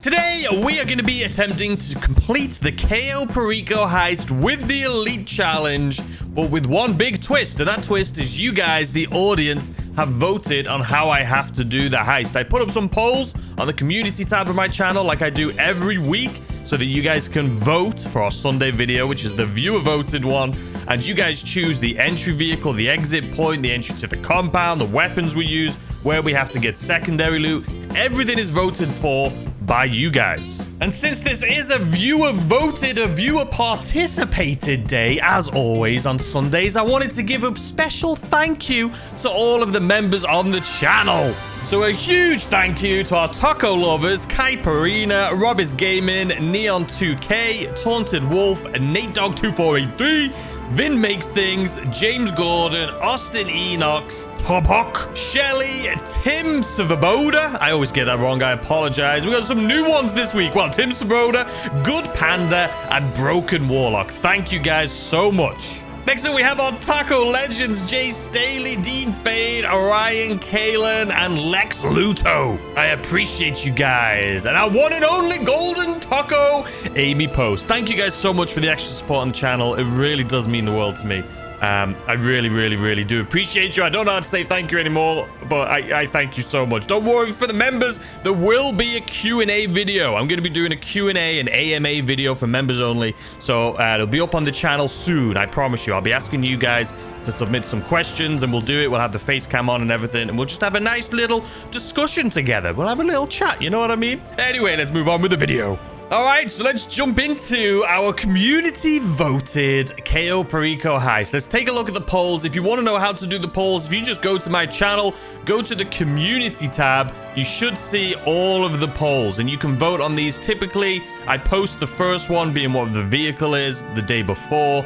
Today, we are going to be attempting to complete the Cayo Perico Heist with the Elite Challenge, but with one big twist, and that twist is you guys, the audience, have voted on how I have to do the heist. I put up some polls on the community tab of my channel like I do every week, so that you guys can vote for our Sunday video, which is the viewer voted one, and you guys choose the entry vehicle, the exit point, the entry to the compound, the weapons we use, where we have to get secondary loot. Everything is voted for by you guys. And since this is a viewer voted, a viewer participated day, as always on Sundays, I wanted to give a special thank you to all of the members on the channel. So a huge thank you to our taco lovers, Cayo Perico, Robbis Gaming, Neon2K, Taunted Wolf, Nate Dog 2483, Vin Makes Things, James Gordon, Austin Enox, Tobok, Shelly, Tim Svoboda. I always get that wrong, I apologize. We got some new ones this week. Well, Tim Svoboda, Good Panda, and Broken Warlock. Thank you guys so much. Next up, we have our Taco Legends, Jay Staley, Dean Fade, Orion Kalen, and Lex Luto. I appreciate you guys. And our one and only Golden Taco, Amy Post. Thank you guys so much for the extra support on the channel. It really does mean the world to me. I really do appreciate you. I don't know how to say thank you anymore, but I thank you so much. Don't worry, for the members, there will be a Q&A video. I'm going to be doing a Q&A and AMA video for members only, so it'll be up on the channel soon. I promise you. I'll be asking you guys to submit some questions, and we'll do it. We'll have the face cam on and everything, and we'll just have a nice little discussion together. We'll have a little chat, you know what I mean? Anyway, let's move on with the video. All right, so let's jump into our community-voted Cayo Perico Heist. Let's take a look at the polls. If you want to know how to do the polls, if you just go to my channel, go to the community tab, you should see all of the polls, and you can vote on these. Typically, I post the first one being what the vehicle is the day before.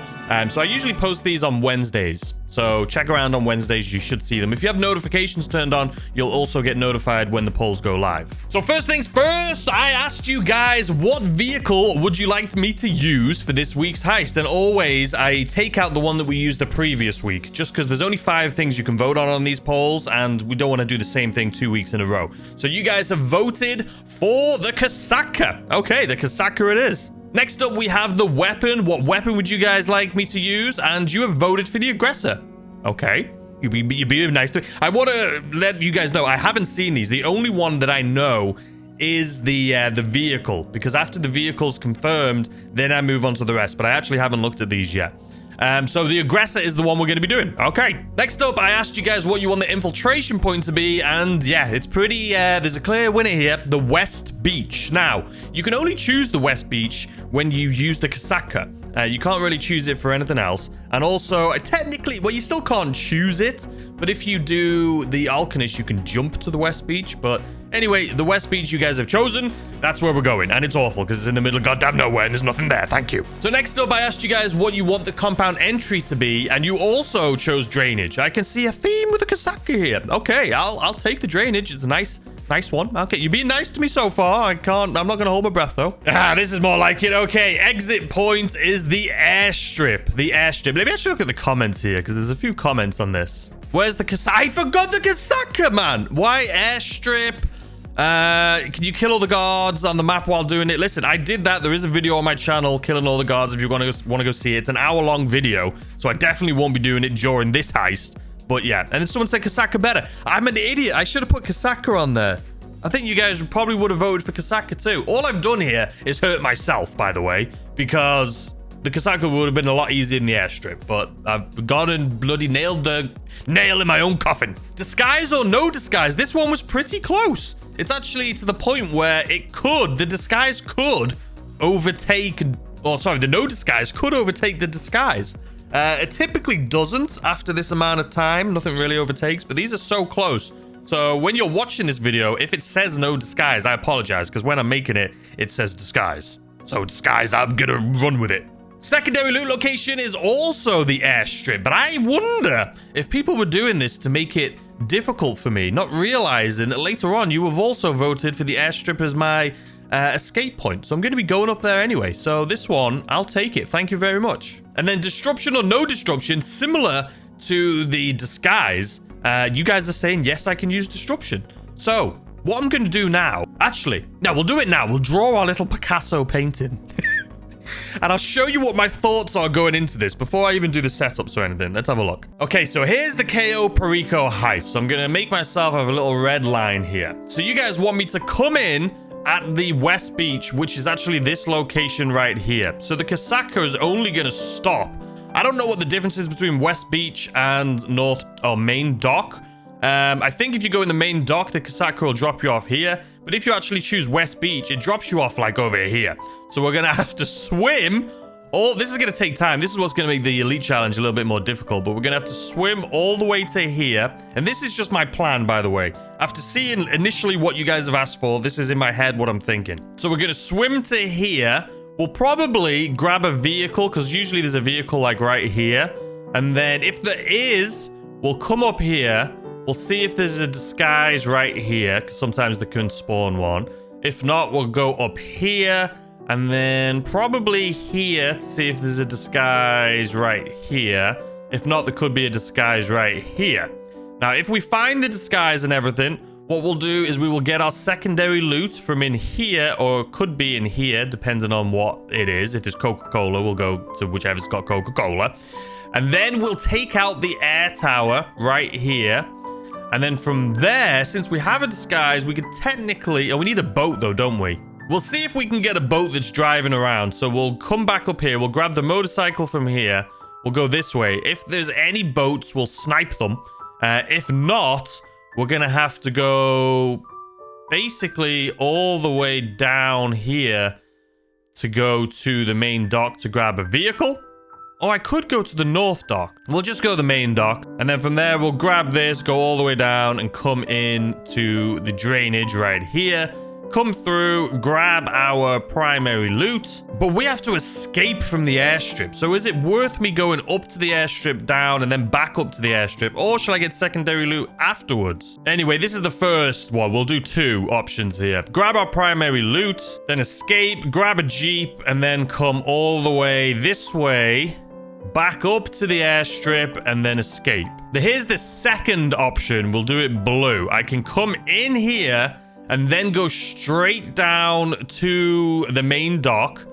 So I usually post these on Wednesdays. So check around on Wednesdays, you should see them. If you have notifications turned on, you'll also get notified when the polls go live. So first things first, I asked you guys, what vehicle would you like me to use for this week's heist? And always, I take out the one that we used the previous week, just because there's only 5 things you can vote on these polls, and we don't want to do the same thing 2 weeks in a row. So you guys have voted for the Casaca. Okay, the Casaca it is. Next up, we have the weapon. What weapon would you guys like me to use? And you have voted for the aggressor. Okay. You'd be nice to me. I want to let you guys know, I haven't seen these. The only one that I know is the vehicle, because after the vehicle's confirmed, then I move on to the rest. But I actually haven't looked at these yet. So the aggressor is the one we're going to be doing. Okay. Next up, I asked you guys what you want the infiltration point to be. And yeah, it's pretty, there's a clear winner here. The West Beach. Now, you can only choose the West Beach when you use the Casaca. You can't really choose it for anything else. And also, technically, well, you still can't choose it. But if you do the Alchemist, you can jump to the West Beach. But anyway, the West Beach you guys have chosen, that's where we're going. And it's awful because it's in the middle of goddamn nowhere and there's nothing there. Thank you. So next up, I asked you guys what you want the compound entry to be. And you also chose drainage. I can see a theme with the Casaca here. Okay, I'll take the drainage. It's a nice one. Okay, you're being nice to me so far. I'm not gonna hold my breath though. This is more like it. Okay, exit point is the airstrip. The airstrip. Maybe I should look at the comments here, because there's a few comments on this. Where's the Casaca? I forgot the Casaca, man. Why airstrip? Can you kill all the guards on the map while doing it? Listen, I did that. There is a video on my channel killing all the guards if you want to go see it. It's an hour-long video, so I definitely won't be doing it during this heist. But yeah, and then someone said Casaca better. I'm an idiot. I should have put Casaca on there. I think you guys probably would have voted for Casaca too. All I've done here is hurt myself, by the way, because the Casaca would have been a lot easier in the airstrip. But I've gone and bloody nailed the nail in my own coffin. Disguise or no disguise? This one was pretty close. It's actually to the point where the disguise could overtake, oh, sorry, the no disguise could overtake the disguise. It typically doesn't after this amount of time. Nothing really overtakes, but these are so close. So when you're watching this video, if it says no disguise, I apologize, because when I'm making it, it says disguise. So disguise, I'm gonna run with it. Secondary loot location is also the airstrip, but I wonder if people were doing this to make it difficult for me, not realizing that later on you have also voted for the airstrip as my escape point. So I'm going to be going up there anyway. So this one, I'll take it. Thank you very much. And then disruption or no disruption, similar to the disguise. You guys are saying, yes, I can use disruption. So what I'm going to do now, actually, no, we'll do it now. We'll draw our little Picasso painting. And I'll show you what my thoughts are going into this before I even do the setups or anything. Let's have a look. Okay, so here's the Cayo Perico Heist. So I'm going to make myself have a little red line here. So you guys want me to come in at the West Beach, which is actually this location right here. So the Casaca is only going to stop. I don't know what the difference is between West Beach and North or Main Dock. I think if you go in the main dock, the Casaca will drop you off here. But if you actually choose West Beach, it drops you off like over here. So we're going to have to swim. This is going to take time. This is what's going to make the Elite Challenge a little bit more difficult. But we're going to have to swim all the way to here. And this is just my plan, by the way. After seeing initially what you guys have asked for, this is in my head what I'm thinking. So we're going to swim to here. We'll probably grab a vehicle, because usually there's a vehicle like right here. And then if there is, we'll come up here. We'll see if there's a disguise right here, because sometimes they can spawn one. If not, we'll go up here, and then probably here to see if there's a disguise right here. If not, there could be a disguise right here. Now, if we find the disguise and everything, what we'll do is we will get our secondary loot from in here, or it could be in here, depending on what it is. If there's Coca-Cola, we'll go to whichever's got Coca-Cola. And then we'll take out the air tower right here. And then from there, since we have a disguise, we could technically... Oh, we need a boat though, don't we? We'll see if we can get a boat that's driving around. So we'll come back up here. We'll grab the motorcycle from here. We'll go this way. If there's any boats, we'll snipe them. If not, we're going to have to go basically all the way down here to go to the main dock to grab a vehicle. Oh, I could go to the North Dock. We'll just go to the main dock. And then from there, we'll grab this, go all the way down and come in to the drainage right here. Come through, grab our primary loot. But we have to escape from the airstrip. So is it worth me going up to the airstrip, down, and then back up to the airstrip? Or shall I get secondary loot afterwards? Anyway, this is the first one. We'll do two options here. Grab our primary loot, then escape, grab a Jeep, and then come all the way this way. Back up to the airstrip and then escape. Here's the second option. We'll do it blue. I can come in here and then go straight down to the main dock.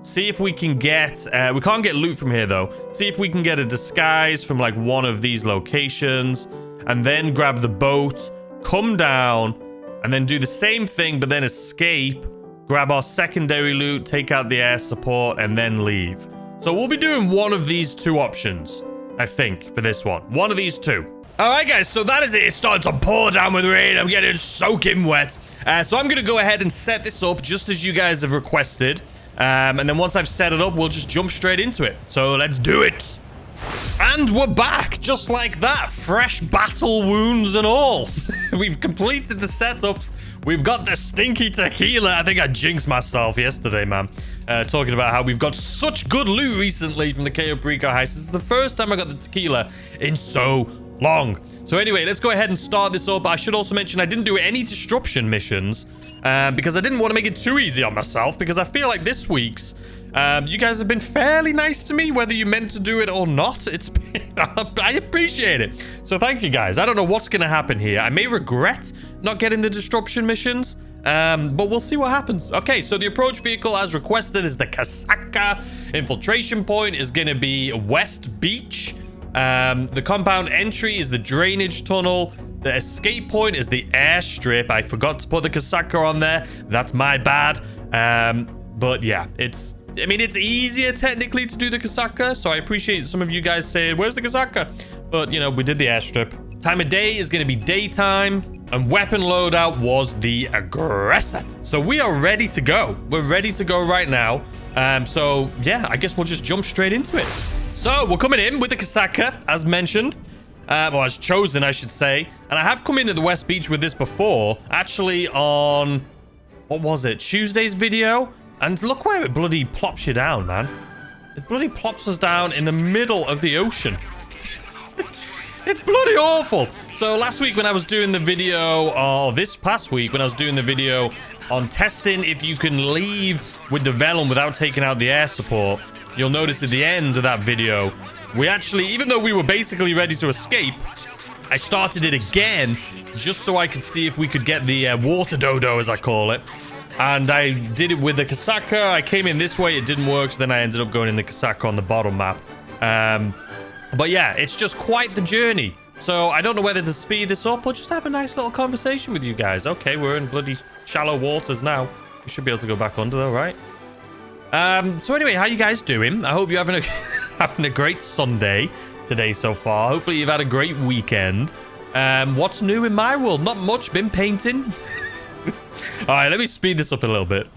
See if we can get... we can't get loot from here, though. See if we can get a disguise from, like, one of these locations. And then grab the boat, come down, and then do the same thing, but then escape. Grab our secondary loot, take out the air support, and then leave. So we'll be doing one of these two options, I think, for this one. One of these two. All right, guys, so that is it. It's starting to pour down with rain. I'm getting soaking wet. So I'm going to go ahead and set this up just as you guys have requested. And then once I've set it up, we'll just jump straight into it. So let's do it. And we're back, just like that. Fresh battle wounds and all. We've completed the setup. We've got the stinky tequila. I think I jinxed myself yesterday, man. Talking about how we've got such good loot recently from the Cayo Perico Heist. It's the first time I got the tequila in so long. So anyway, let's go ahead and start this up. I should also mention I didn't do any disruption missions because I didn't want to make it too easy on myself, because I feel like this week's you guys have been fairly nice to me, whether you meant to do it or not. It's been, I appreciate it. So thank you, guys. I don't know what's going to happen here. I may regret not getting the disruption missions, but we'll see what happens. Okay, so the approach vehicle as requested is the Casaca. Infiltration point is going to be West Beach. The compound entry is the drainage tunnel. The escape point is the airstrip. I forgot to put the Casaca on there. That's my bad. But yeah, it's easier technically to do the Casaca, so I appreciate some of you guys saying, where's the Casaca? But, you know, we did the airstrip. Time of day is going to be daytime, and weapon loadout was the aggressor. So we are ready to go. We're ready to go right now. So, yeah, I guess we'll just jump straight into it. So, we're coming in with the Casaca, as mentioned. Or as chosen, I should say. And I have come in at the West Beach with this before, actually on... What was it? Tuesday's video? And look where it bloody plops you down, man. It bloody plops us down in the middle of the ocean. It's bloody awful. So last week when I was doing the video, or this past week when I was doing the video on testing if you can leave with the Vellum without taking out the air support, you'll notice at the end of that video, we actually, even though we were basically ready to escape, I started it again just so I could see if we could get the water dodo, as I call it. And I did it with the Kasaka. I came in this way. It didn't work. So then I ended up going in the Kasaka on the bottom map. But yeah, it's just quite the journey. So I don't know whether to speed this up or just have a nice little conversation with you guys. Okay, we're in bloody shallow waters now. We should be able to go back under though, right? So anyway, how you guys doing? I hope you're having a having a great Sunday today so far. Hopefully you've had a great weekend. What's new in my world? Not much. Been painting. All right, let me speed this up a little bit.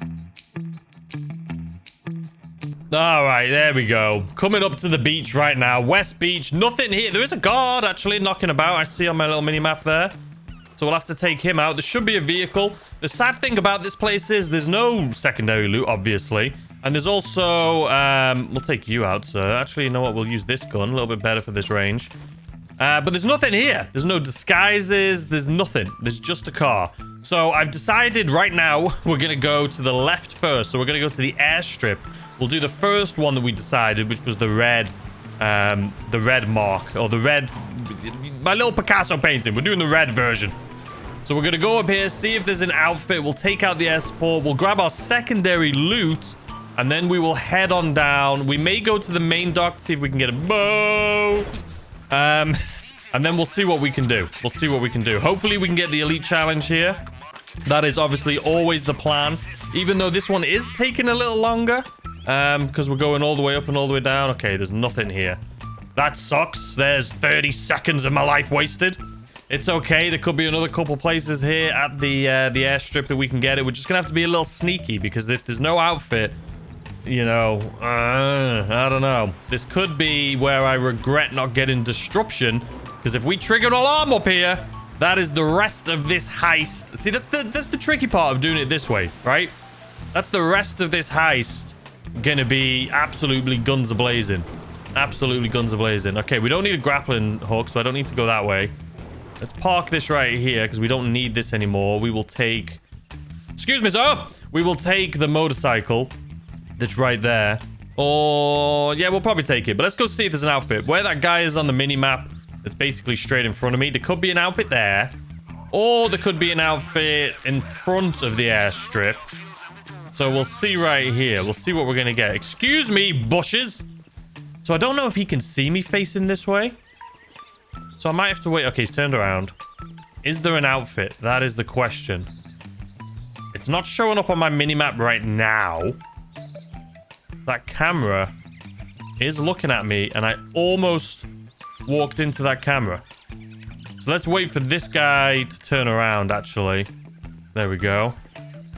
All right, there we go. Coming up to the beach right now. West Beach. Nothing here. There is a guard actually knocking about. I see on my little mini map there. So we'll have to take him out. There should be a vehicle. The sad thing about this place is there's no secondary loot, obviously. And there's also... we'll take you out, sir. Actually, you know what? We'll use this gun. A little bit better for this range. But there's nothing here. There's no disguises. There's nothing. There's just a car. So I've decided right now we're going to go to the left first. So we're going to go to the airstrip. We'll do the first one that we decided, which was the red mark, or the red, my little Picasso painting. We're doing the red version. So we're going to go up here, see if there's an outfit. We'll take out the air support. We'll grab our secondary loot, and then we will head on down. We may go to the main dock to see if we can get a boat. And then we'll see what we can do. We'll see what we can do. Hopefully we can get the elite challenge here. That is obviously always the plan, even though this one is taking a little longer. Because we're going all the way up and all the way down. Okay, there's nothing here. That sucks. There's 30 seconds of my life wasted. It's okay. There could be another couple places here at the airstrip that we can get it. We're just gonna have to be a little sneaky, because if there's no outfit, you know, I don't know. This could be where I regret not getting disruption, because if we trigger an alarm up here, that is the rest of this heist. See, that's the tricky part of doing it this way, right? That's the rest of this heist. Gonna be absolutely guns a-blazing. Absolutely guns a-blazing. Okay, we don't need a grappling hook, so I don't need to go that way. Let's park this right here, because we don't need this anymore. We will take... Excuse me, sir! We will take the motorcycle that's right there. Or... yeah, we'll probably take it. But let's go see if there's an outfit. Where that guy is on the mini-map, it's basically straight in front of me. There could be an outfit there. Or there could be an outfit in front of the airstrip. So we'll see right here. We'll see what we're going to get. Excuse me, bushes. So I don't know if he can see me facing this way. So I might have to wait. Okay, he's turned around. Is there an outfit? That is the question. It's not showing up on my mini-map right now. That camera is looking at me, and I almost walked into that camera. So let's wait for this guy to turn around, actually. There we go.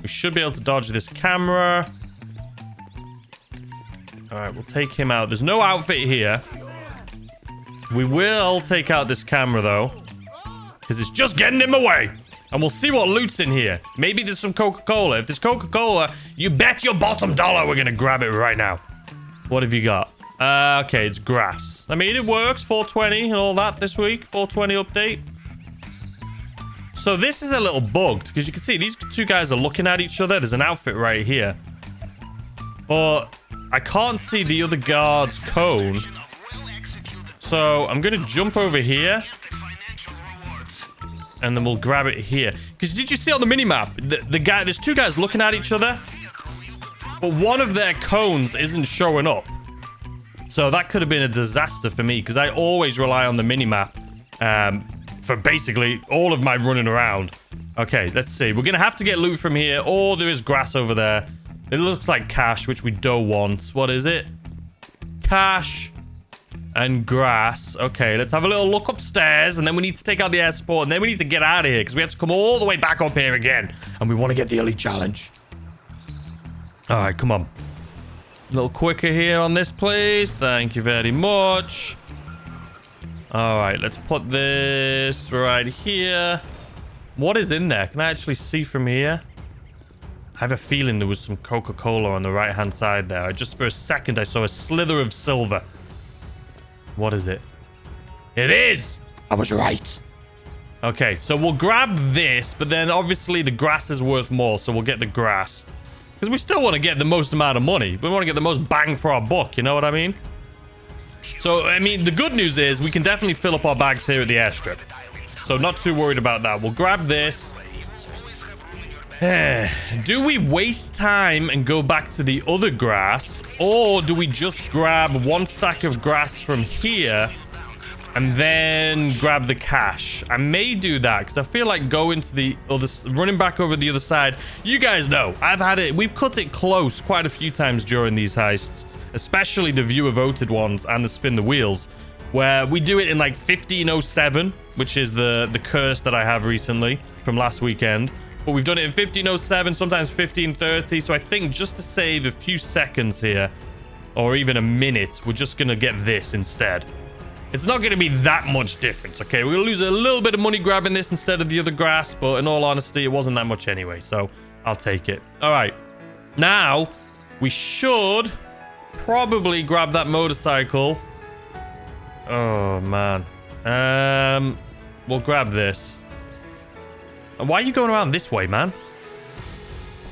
We should be able to dodge this camera. All right, we'll take him out. There's no outfit here. We will take out this camera, though, because it's just getting in my way. And we'll see what loot's in here. Maybe there's some Coca-Cola. If there's Coca-Cola, you bet your bottom dollar we're going to grab it right now. What have you got? Okay, it's grass. I mean, it works. 420 and all that this week. 420 update. So this is a little bugged, because you can see these two guys are looking at each other. There's an outfit right here. But I can't see the other guard's cone. So I'm going to jump over here. And then we'll grab it here. Because did you see on the minimap? The guy, there's two guys looking at each other. But one of their cones isn't showing up. So that could have been a disaster for me, because I always rely on the minimap. For basically all of my running around. Okay, let's see. We're going to have to get loot from here. Oh, there is grass over there. It looks like cash, which we don't want. What is it? Cash and grass. Okay, let's have a little look upstairs. And then we need to take out the air support. And then we need to get out of here, because we have to come all the way back up here again. And we want to get the elite challenge. All right, come on. A little quicker here on this, please. Thank you very much. All right, let's put this right here. What is in there? Can I actually see from here? I have a feeling there was some Coca-Cola on the right-hand side there. Just for a second, I saw a slither of silver. What is it? It is! I was right. Okay, so we'll grab this, but then obviously the grass is worth more, so we'll get the grass. Because we still want to get the most amount of money. We want to get the most bang for our buck, you know what I mean? So, I mean, the good news is we can definitely fill up our bags here at the airstrip. So not too worried about that. We'll grab this. Do we waste time and go back to the other grass? Or do we just grab one stack of grass from here and then grab the cash? I may do that because I feel like going to the other, running back over the other side. You guys know, I've had it, we've cut it close quite a few times during these heists, especially the viewer voted ones and the spin the wheels, where we do it in like 1507, which is the curse that I have recently from last weekend. But we've done it in 1507, sometimes 1530. So I think just to save a few seconds here, or even a minute, we're just going to get this instead. It's not going to be that much difference, okay? We'll lose a little bit of money grabbing this instead of the other grass, but in all honesty, it wasn't that much anyway, so I'll take it. All right. Now, we should probably grab that motorcycle. Oh, man. We'll grab this. And why are you going around this way, man?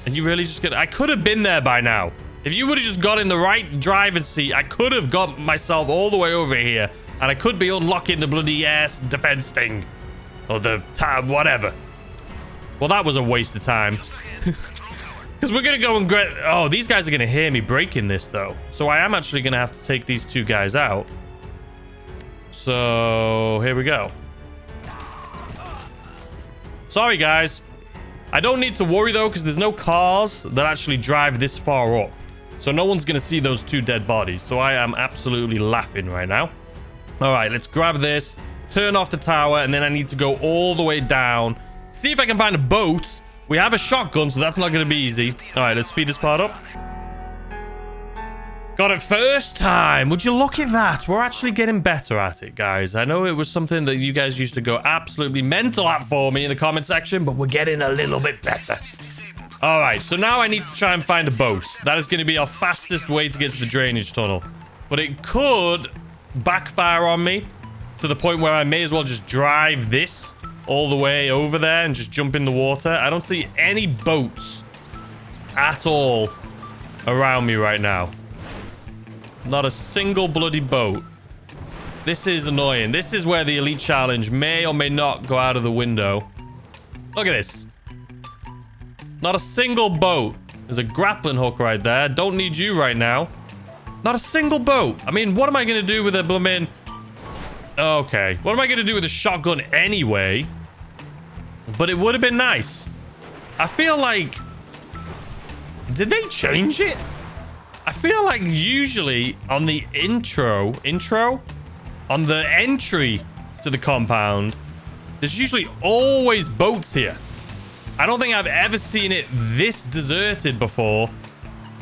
And you really just gonna... I could have been there by now. If you would have just got in the right driver's seat, I could have got myself all the way over here. And I could be unlocking the bloody air defense thing. Or the tab, whatever. Well, that was a waste of time. Because we're going to go and get... Oh, these guys are going to hear me breaking this, though. So I am actually going to have to take these two guys out. So, here we go. Sorry, guys. I don't need to worry, though, because there's no cars that actually drive this far up. So no one's going to see those two dead bodies. So I am absolutely laughing right now. All right, let's grab this, turn off the tower, and then I need to go all the way down. See if I can find a boat. We have a shotgun, so that's not going to be easy. All right, let's speed this part up. Got it first time. Would you look at that? We're actually getting better at it, guys. I know it was something that you guys used to go absolutely mental at for me in the comment section, but we're getting a little bit better. All right, so now I need to try and find a boat. That is going to be our fastest way to get to the drainage tunnel. But it could backfire on me to the point where I may as well just drive this all the way over there and just jump in the water. I don't see any boats at all around me right now. Not a single bloody boat. This is annoying. This is where the Elite Challenge may or may not go out of the window. Look at this. Not a single boat. There's a grappling hook right there. Don't need you right now. Not a single boat. I mean, what am I going to do with a blooming... Okay. What am I going to do with a shotgun anyway? But it would have been nice. I feel like... Did they change it? I feel like usually on the intro, on the entry to the compound, there's usually always boats here. I don't think I've ever seen it this deserted before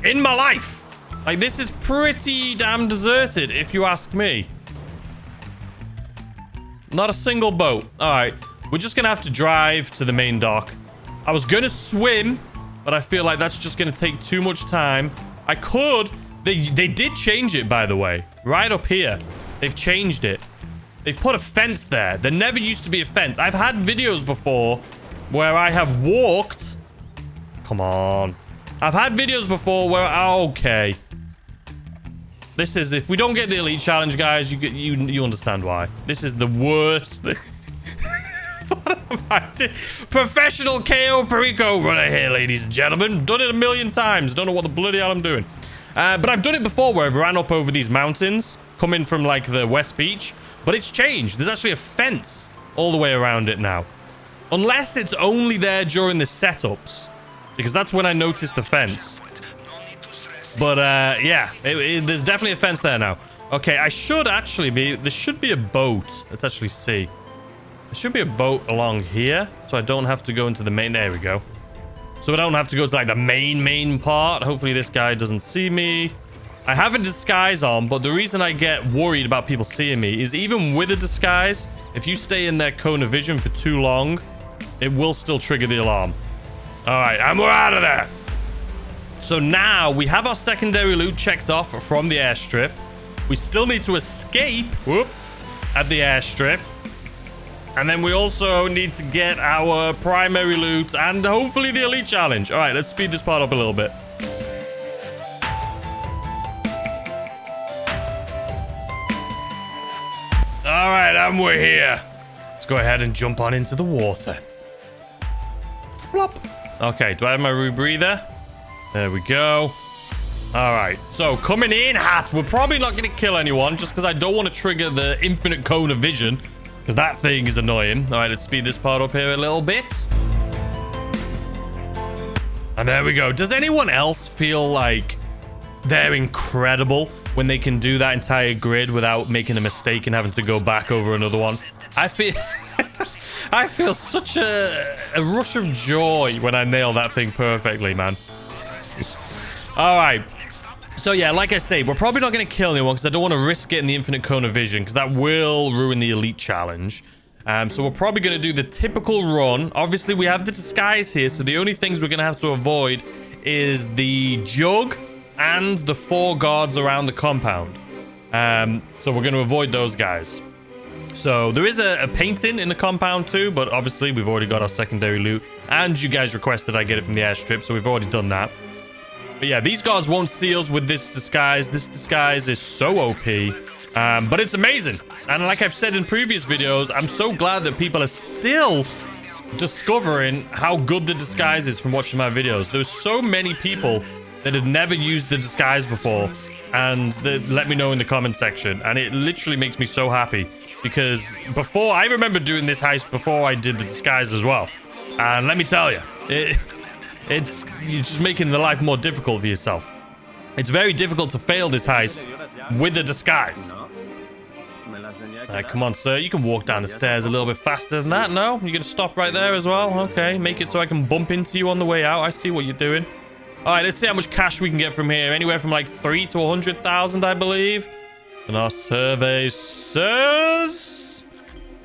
in my life. Like, this is pretty damn deserted, if you ask me. Not a single boat. All right, we're just gonna have to drive to the main dock. I was gonna swim, but I feel like that's just gonna take too much time. I could. They did change it, by the way. Right up here. They've changed it. They've put a fence there. There never used to be a fence. I've had videos before where I have walked. Come on. I've had videos before where... Okay. This is... If we don't get the Elite Challenge, guys, you understand why. This is the worst thing. What am I doing? Professional Cayo Perico runner here, ladies and gentlemen. Done it a million times. Don't know what the bloody hell I'm doing. But I've done it before where I've ran up over these mountains, coming from like the West Beach. But it's changed. There's actually a fence all the way around it now. Unless it's only there during the setups. Because that's when I noticed the fence. But yeah, there's definitely a fence there now. Okay, I should actually be... There should be a boat. Let's actually see. There should be a boat along here, so I don't have to go into the main... There we go. So I don't have to go to, like, the main part. Hopefully this guy doesn't see me. I have a disguise on, but the reason I get worried about people seeing me is even with a disguise, if you stay in their cone of vision for too long, it will still trigger the alarm. All right, and we're out of there. So now we have our secondary loot checked off from the airstrip. We still need to escape at the airstrip. And then we also need to get our primary loot and hopefully the Elite Challenge. All right, let's speed this part up a little bit. All right, and we're here. Let's go ahead and jump on into the water. Plop. Okay, do I have my rebreather? There we go. All right, so coming in hot. We're probably not going to kill anyone just because I don't want to trigger the infinite cone of vision because that thing is annoying. All right, let's speed this part up here a little bit. And there we go. Does anyone else feel like they're incredible when they can do that entire grid without making a mistake and having to go back over another one? I feel I feel such a rush of joy when I nail that thing perfectly, man. All right. So yeah, like I say, we're probably not going to kill anyone because I don't want to risk getting the infinite cone of vision because that will ruin the elite challenge. So we're probably going to do the typical run. Obviously, we have the disguise here, so the only things we're going to have to avoid is the jug and the 4 guards around the compound. So we're going to avoid those guys. So there is a painting in the compound too, but obviously we've already got our secondary loot, and you guys requested I get it from the airstrip, so we've already done that. But yeah, these guards won't see us with this disguise. This disguise is so OP, but it's amazing. And like I've said in previous videos, I'm so glad that people are still discovering how good the disguise is from watching my videos. There's so many people that had never used the disguise before, and they let me know in the comment section, and it literally makes me so happy because before, I remember doing this heist before I did the disguise as well, and let me tell you, it's you're just making the life more difficult for yourself. It's very difficult to fail this heist with a disguise. Come on, sir. You can walk down the stairs a little bit faster than that. No? You're going to stop right there as well? Okay. Make it so I can bump into you on the way out. I see what you're doing. All right. Let's see how much cash we can get from here. Anywhere from like 3 to 100,000, I believe. And our survey says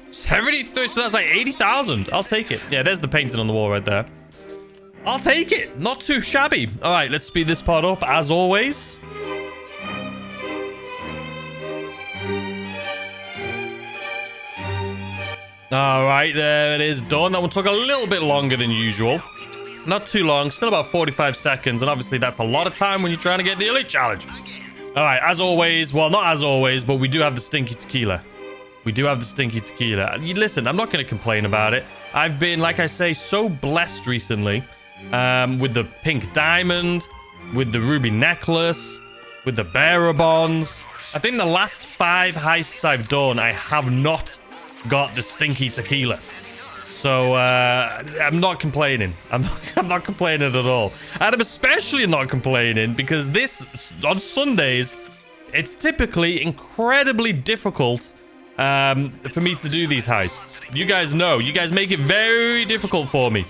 73. So that's like 80,000. I'll take it. Yeah, there's the painting on the wall right there. I'll take it. Not too shabby. All right, let's speed this part up as always. All right, there it is done. That one took a little bit longer than usual. Not too long, still about 45 seconds. And obviously that's a lot of time when you're trying to get the elite challenge. All right, as always, well, not as always, but we do have the stinky tequila. We do have the stinky tequila. Listen, I'm not going to complain about it. I've been, like I say, so blessed recently. With the pink diamond, with the ruby necklace, with the bearer bonds. I think the last 5 heists I've done, I have not got the stinky tequila. So I'm not complaining. I'm not complaining at all. And I'm especially not complaining because this, on Sundays, it's typically incredibly difficult for me to do these heists. You guys know. You guys make it very difficult for me.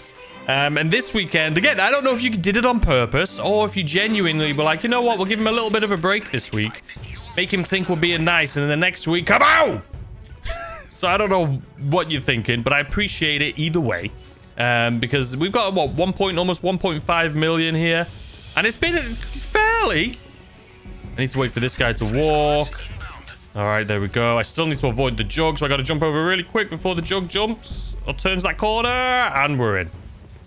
And this weekend, again, I don't know if you did it on purpose or if you genuinely were like, you know what, we'll give him a little bit of a break this week. Make him think we're being nice. And then the next week, come on! So I don't know what you're thinking, but I appreciate it either way. Because we've got, what, almost 1.5 million here. And it's been fairly... I need to wait for this guy to walk. All right, there we go. I still need to avoid the jug, so I got to jump over really quick before the jug jumps or turns that corner. And we're in.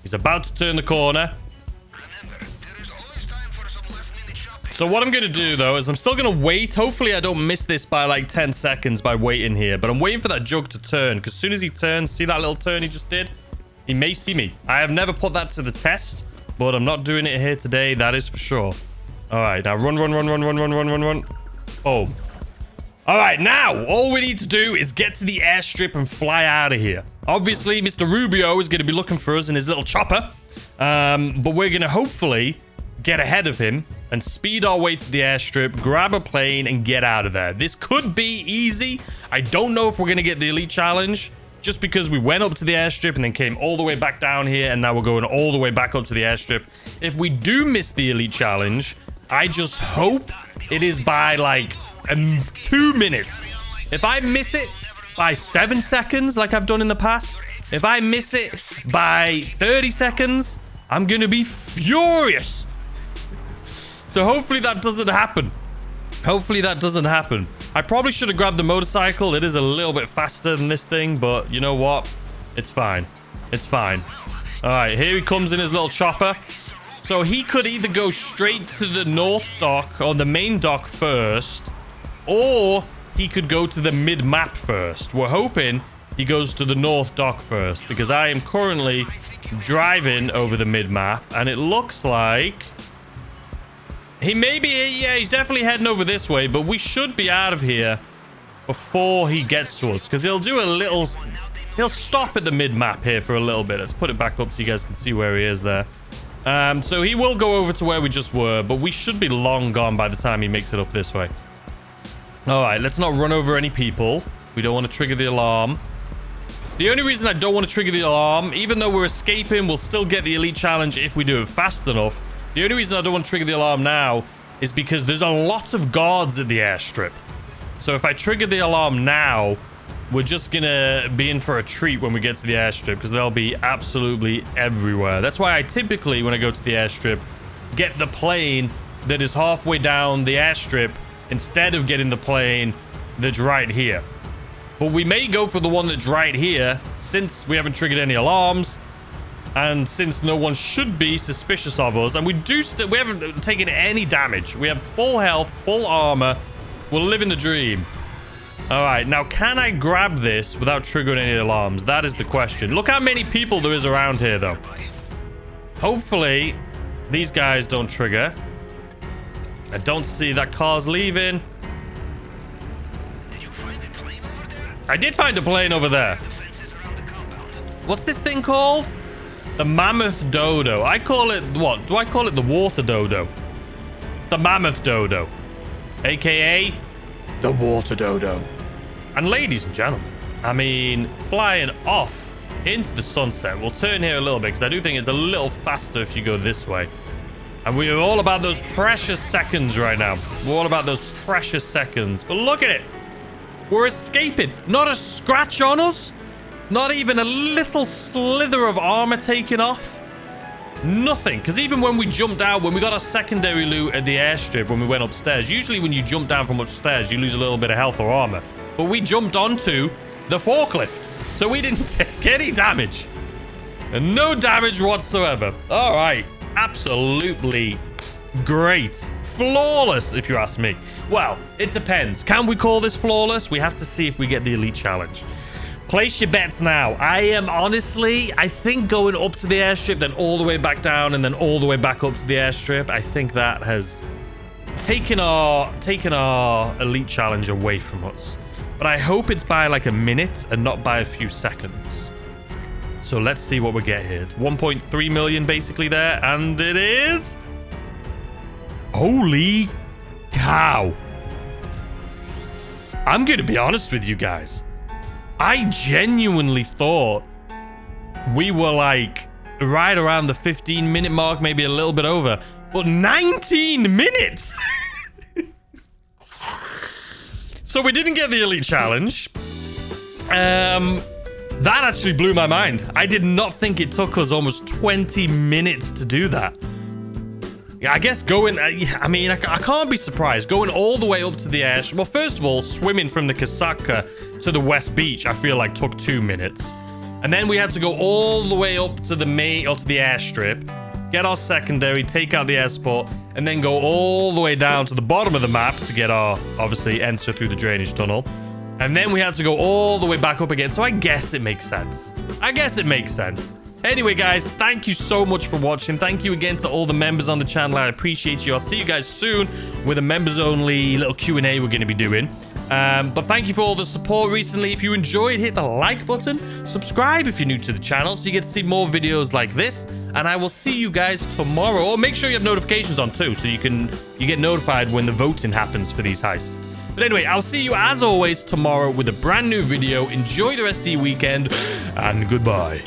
He's about to turn the corner. So what I'm going to do, though, is I'm still going to wait. Hopefully, I don't miss this by like 10 seconds by waiting here. But I'm waiting for that jug to turn. Because as soon as he turns, see that little turn he just did? He may see me. I have never put that to the test. But I'm not doing it here today. That is for sure. All right. Now run. Boom. All right. Now, all we need to do is get to the airstrip and fly out of here. Obviously, Mr. Rubio is going to be looking for us in his little chopper. But we're going to hopefully get ahead of him and speed our way to the airstrip, grab a plane, and get out of there. This could be easy. I don't know if we're going to get the elite challenge just because we went up to the airstrip and then came all the way back down here, and now we're going all the way back up to the airstrip. If we do miss the elite challenge, I just hope it is by like 2 minutes. If I miss it by 7 seconds like I've done in the past, if I miss it by 30 seconds, I'm going to be furious. So hopefully that doesn't happen. Hopefully that doesn't happen. I probably should have grabbed the motorcycle. It is a little bit faster than this thing, but you know what? It's fine. It's fine. All right, here he comes in his little chopper. So he could either go straight to the north dock or the main dock first, or he could go to the mid-map first. We're hoping he goes to the north dock first, because I am currently driving over the mid-map, and it looks like he may be, yeah, he's definitely heading over this way, but we should be out of here before he gets to us, because he'll do a little, he'll stop at the mid-map here for a little bit. Let's put it back up so you guys can see where he is there. So he will go over to where we just were, but we should be long gone by the time he makes it up this way. All right, let's not run over any people. We don't want to trigger the alarm. The only reason I don't want to trigger the alarm, even though we're escaping, we'll still get the elite challenge if we do it fast enough. The only reason I don't want to trigger the alarm now is because there's a lot of guards at the airstrip. So if I trigger the alarm now, we're just going to be in for a treat when we get to the airstrip, because they'll be absolutely everywhere. That's why I typically, when I go to the airstrip, get the plane that is halfway down the airstrip instead of getting the plane that's right here. But we may go for the one that's right here, since we haven't triggered any alarms, and since no one should be suspicious of us, and we haven't taken any damage. We have full health, full armor. We're living the dream. All right, now can I grab this without triggering any alarms? That is the question. Look how many people there is around here, though. Hopefully, these guys don't trigger. I don't see that car's leaving. I did find a plane over there. What's this thing called? The Mammoth Dodo. I call it, what? Do I call it the Water Dodo? The Mammoth Dodo. AKA the Water Dodo. And ladies and gentlemen, I mean, flying off into the sunset. We'll turn here a little bit, because I do think it's a little faster if you go this way. And we are all about those precious seconds right now. We're all about those precious seconds. But look at it. We're escaping. Not a scratch on us. Not even a little slither of armor taken off. Nothing. Because even when we jumped out, when we got our secondary loot at the airstrip, when we went upstairs, usually when you jump down from upstairs, you lose a little bit of health or armor. But we jumped onto the forklift. So we didn't take any damage. And no damage whatsoever. All right. Absolutely great. Flawless, if you ask me. Well, it depends. Can we call this flawless? We have to see if we get the elite challenge. Place your bets now. I am honestly, I think going up to the airstrip, then all the way back down, and then all the way back up to the airstrip, I think that has taken our elite challenge away from us. But I hope it's by like a minute and not by a few seconds. So let's see what we get here. It's 1.3 million basically there, and it is... Holy cow. I'm going to be honest with you guys. I genuinely thought we were like right around the 15-minute mark, maybe a little bit over, but 19 minutes. So we didn't get the elite challenge. That actually blew my mind. I did not think it took us almost 20 minutes to do that. I guess going, I mean, I can't be surprised. Going all the way up to the air. Well, first of all, swimming from the Kasaka to the West Beach, I feel like took 2 minutes. And then we had to go all the way up to the airstrip, get our secondary, take out the airport, and then go all the way down to the bottom of the map to get our, obviously, enter through the drainage tunnel. And then we had to go all the way back up again. So I guess it makes sense. Anyway, guys, thank you so much for watching. Thank you again to all the members on the channel. I appreciate you. I'll see you guys soon with a members-only little Q&A we're going to be doing. But thank you for all the support recently. If you enjoyed, hit the like button. Subscribe if you're new to the channel so you get to see more videos like this. And I will see you guys tomorrow. Or make sure you have notifications on too, so you get notified when the voting happens for these heists. But anyway, I'll see you as always tomorrow with a brand new video. Enjoy the rest of your weekend, and goodbye.